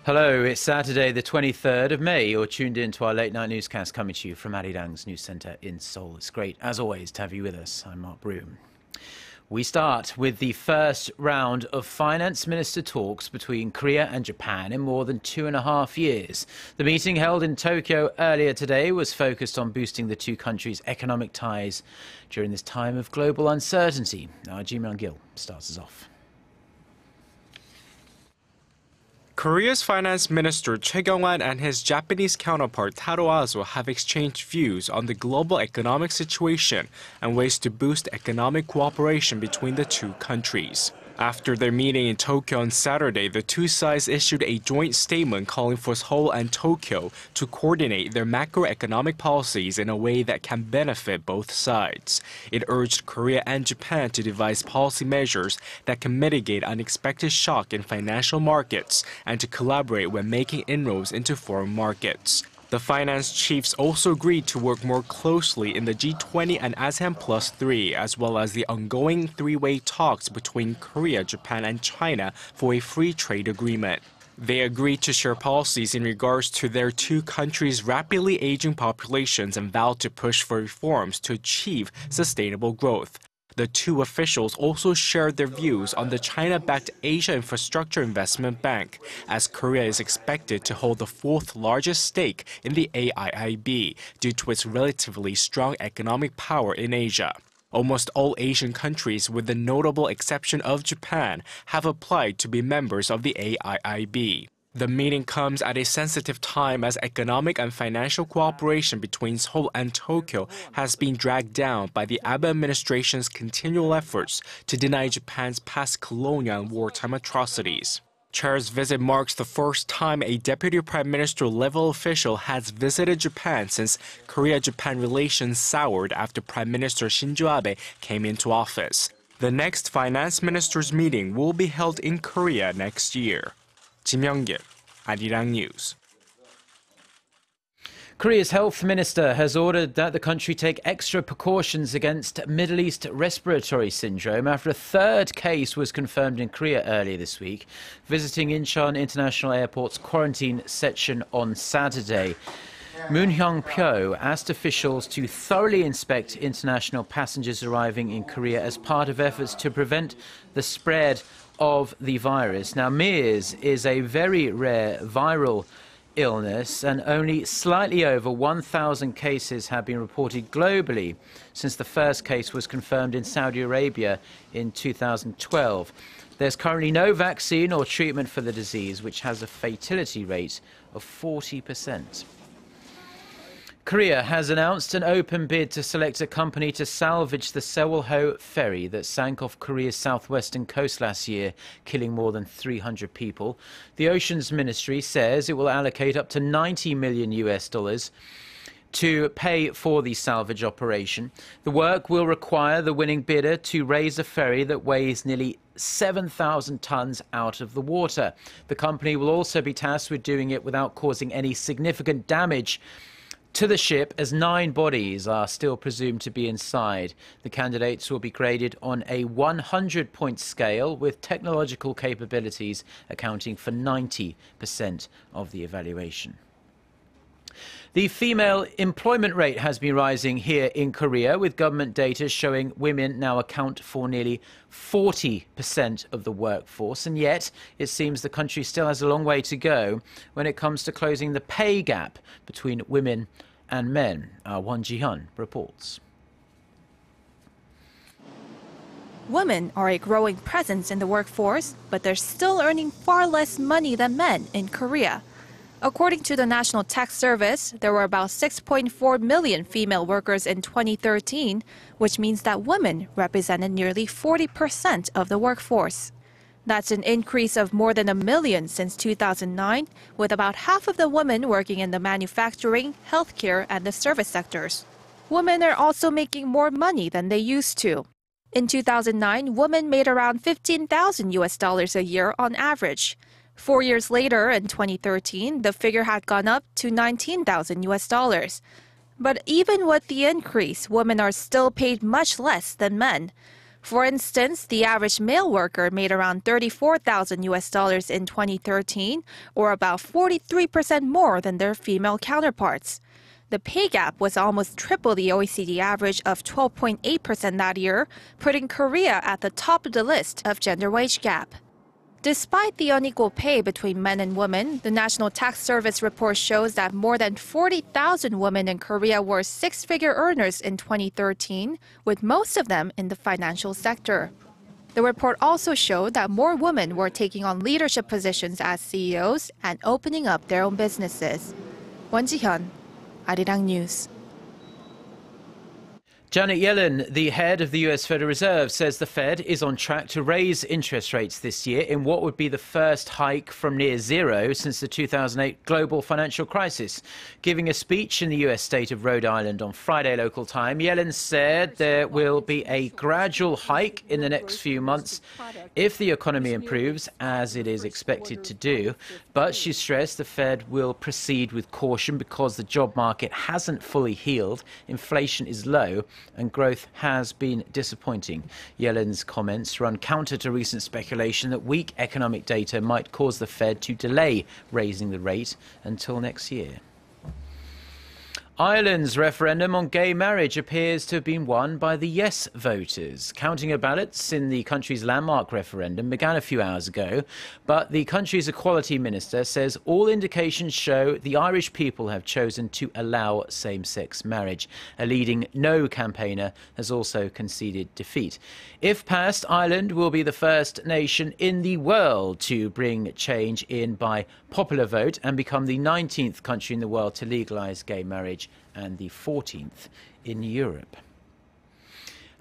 Hello, it's Saturday the 23rd of May. You're tuned in to our late night newscast coming to you from Arirang's news centre in Seoul. It's great, as always, to have you with us. I'm Mark Broome. We start with the first round of finance minister talks between Korea and Japan in more than 2.5 years. The meeting held in Tokyo earlier today was focused on boosting the two countries' economic ties during this time of global uncertainty. Now, Myung-kil starts us off. Korea's Finance Minister Choi Kyung-hwan and his Japanese counterpart Taro Aso have exchanged views on the global economic situation and ways to boost economic cooperation between the two countries. After their meeting in Tokyo on Saturday, the two sides issued a joint statement calling for Seoul and Tokyo to coordinate their macroeconomic policies in a way that can benefit both sides. It urged Korea and Japan to devise policy measures that can mitigate unexpected shock in financial markets and to collaborate when making inroads into foreign markets. The finance chiefs also agreed to work more closely in the G20 and ASEAN Plus 3, as well as the ongoing three-way talks between Korea, Japan, and China for a free trade agreement. They agreed to share policies in regards to their two countries' rapidly aging populations and vowed to push for reforms to achieve sustainable growth. The two officials also shared their views on the China-backed Asia Infrastructure Investment Bank, as Korea is expected to hold the fourth largest stake in the AIIB due to its relatively strong economic power in Asia. Almost all Asian countries, with the notable exception of Japan, have applied to be members of the AIIB. The meeting comes at a sensitive time as economic and financial cooperation between Seoul and Tokyo has been dragged down by the Abe administration's continual efforts to deny Japan's past colonial and wartime atrocities. Choi's visit marks the first time a deputy prime minister level official has visited Japan since Korea-Japan relations soured after Prime Minister Shinzo Abe came into office. The next finance ministers' meeting will be held in Korea next year. Myung-kil, Arirang News. Korea's health minister has ordered that the country take extra precautions against Middle East respiratory syndrome after a third case was confirmed in Korea earlier this week, visiting Incheon International Airport's quarantine section on Saturday. Myung-kil asked officials to thoroughly inspect international passengers arriving in Korea as part of efforts to prevent the spread of the virus. Now, MERS is a very rare viral illness, and only slightly over 1,000 cases have been reported globally since the first case was confirmed in Saudi Arabia in 2012. There's currently no vaccine or treatment for the disease, which has a fatality rate of 40%. Korea has announced an open bid to select a company to salvage the Sewol ferry that sank off Korea's southwestern coast last year, killing more than 300 people. The Oceans Ministry says it will allocate up to $90 million to pay for the salvage operation. The work will require the winning bidder to raise a ferry that weighs nearly 7,000 tons out of the water. The company will also be tasked with doing it without causing any significant damage to the ship, as 9 bodies are still presumed to be inside. The candidates will be graded on a 100-point scale, with technological capabilities accounting for 90% of the evaluation. The female employment rate has been rising here in Korea, with government data showing women now account for nearly 40% of the workforce. And yet, it seems the country still has a long way to go when it comes to closing the pay gap between women and men. Our Won Ji-hyun reports. Women are a growing presence in the workforce, but they're still earning far less money than men in Korea. According to the National Tax Service, there were about 6.4 million female workers in 2013, which means that women represented nearly 40% of the workforce. That's an increase of more than 1 million since 2009, with about half of the women working in the manufacturing, healthcare, and the service sectors. Women are also making more money than they used to. In 2009, women made around $15,000 a year on average. 4 years later, in 2013, the figure had gone up to $19,000. But even with the increase, women are still paid much less than men. For instance, the average male worker made around $34,000 in 2013, or about 43% more than their female counterparts. The pay gap was almost triple the OECD average of 12.8% that year, putting Korea at the top of the list of gender wage gap. Despite the unequal pay between men and women, the National Tax Service report shows that more than 40,000 women in Korea were six-figure earners in 2013, with most of them in the financial sector. The report also showed that more women were taking on leadership positions as CEOs and opening up their own businesses. Won Ji-hyun, Arirang News. Janet Yellen, the head of the U.S. Federal Reserve, says the Fed is on track to raise interest rates this year in what would be the first hike from near zero since the 2008 global financial crisis. Giving a speech in the U.S. state of Rhode Island on Friday local time, Yellen said there will be a gradual hike in the next few months if the economy improves, as it is expected to do. But she stressed the Fed will proceed with caution because the job market hasn't fully healed, inflation is low, and growth has been disappointing. Yellen's comments run counter to recent speculation that weak economic data might cause the Fed to delay raising the rate until next year. Ireland's referendum on gay marriage appears to have been won by the yes voters. Counting of ballots in the country's landmark referendum began a few hours ago, but the country's equality minister says all indications show the Irish people have chosen to allow same-sex marriage. A leading no campaigner has also conceded defeat. If passed, Ireland will be the first nation in the world to bring change in by popular vote and become the 19th country in the world to legalise gay marriage and the 14th in Europe.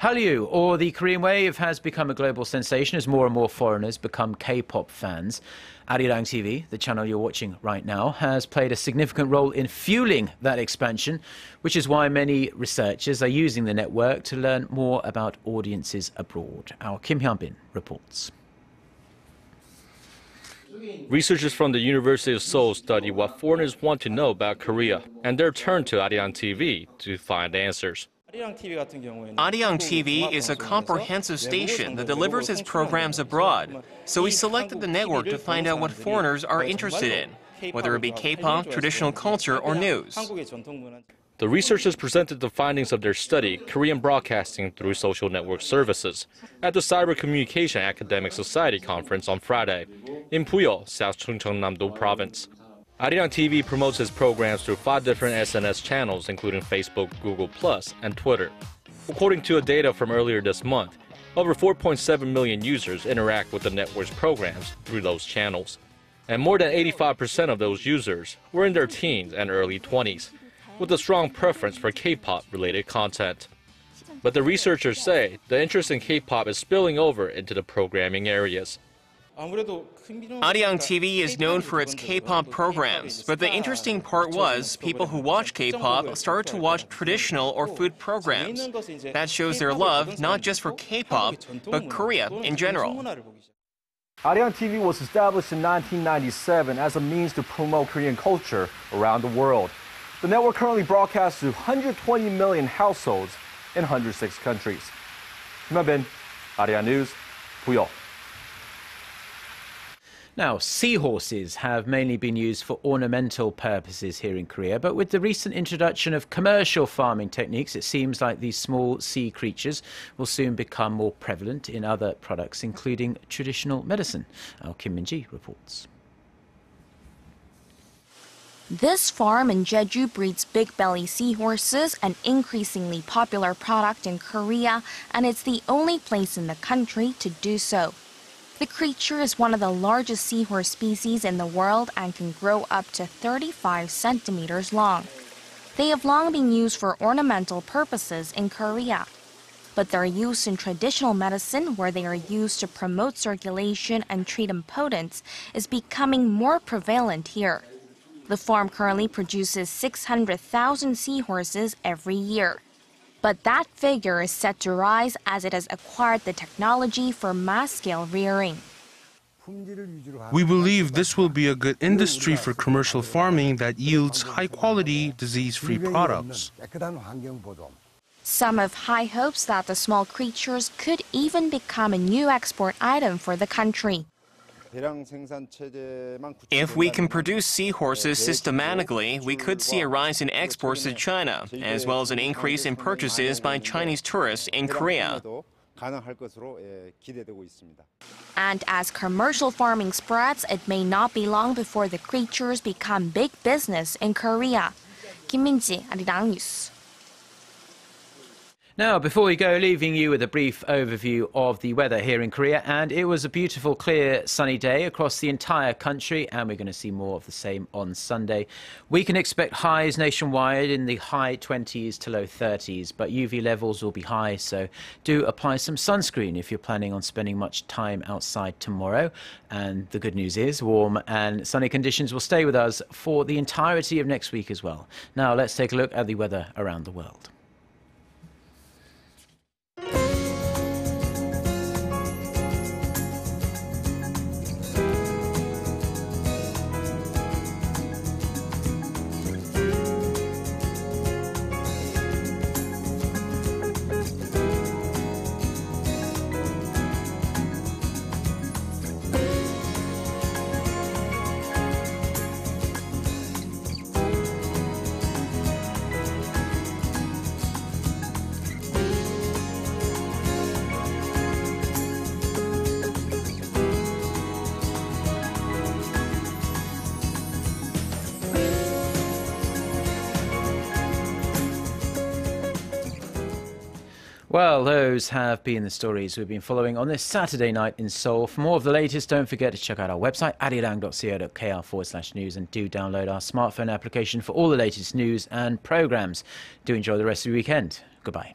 Hallyu, or the Korean wave, has become a global sensation as more and more foreigners become K-pop fans. Arirang TV, the channel you're watching right now, has played a significant role in fueling that expansion, which is why many researchers are using the network to learn more about audiences abroad. Our Kim Hyun-bin reports. Researchers from the University of Seoul study what foreigners want to know about Korea and they're turned to Arirang TV to find answers. Arirang TV is a comprehensive station that delivers its programs abroad, so we selected the network to find out what foreigners are interested in, whether it be K-pop, traditional culture, or news. The researchers presented the findings of their study, Korean Broadcasting Through Social Network Services, at the Cyber Communication Academic Society conference on Friday in Puyo, South Chungcheongnam-do Province. Arirang TV promotes its programs through 5 different SNS channels, including Facebook, Google+, and Twitter. According to data from earlier this month, over 4.7 million users interact with the network's programs through those channels. And more than 85% of those users were in their teens and early 20s, with a strong preference for K-pop related content. But the researchers say the interest in K-pop is spilling over into the programming areas. Arirang TV is known for its K-pop programs, but the interesting part was people who watch K-pop started to watch traditional or food programs. That shows their love not just for K-pop, but Korea in general. Arirang TV was established in 1997 as a means to promote Korean culture around the world. The network currently broadcasts to 120 million households in 106 countries. Kim Hyun-bin, Arirang News, Puyo. Now, seahorses have mainly been used for ornamental purposes here in Korea, but with the recent introduction of commercial farming techniques, it seems like these small sea creatures will soon become more prevalent in other products, including traditional medicine. Our Kim Min-ji reports. This farm in Jeju breeds big belly seahorses, an increasingly popular product in Korea, and it's the only place in the country to do so. The creature is one of the largest seahorse species in the world and can grow up to 35 centimeters long. They have long been used for ornamental purposes in Korea, but their use in traditional medicine, where they are used to promote circulation and treat impotence, is becoming more prevalent here. The farm currently produces 600,000 seahorses every year. But that figure is set to rise as it has acquired the technology for mass-scale rearing. We believe this will be a good industry for commercial farming that yields high-quality, disease-free products. Some have high hopes that the small creatures could even become a new export item for the country. If we can produce seahorses systematically, we could see a rise in exports to China, as well as an increase in purchases by Chinese tourists in Korea. And as commercial farming spreads, it may not be long before the creatures become big business in Korea. Kim Min-ji, Arirang News. Now, before we go, leaving you with a brief overview of the weather here in Korea. And it was a beautiful, clear, sunny day across the entire country. And we're going to see more of the same on Sunday. We can expect highs nationwide in the high 20s to low 30s. But UV levels will be high, so do apply some sunscreen if you're planning on spending much time outside tomorrow. And the good news is warm and sunny conditions will stay with us for the entirety of next week as well. Now, let's take a look at the weather around the world. Well, those have been the stories we've been following on this Saturday night in Seoul. For more of the latest, don't forget to check out our website, arirang.co.kr/news, and do download our smartphone application for all the latest news and programs. Do enjoy the rest of your weekend. Goodbye.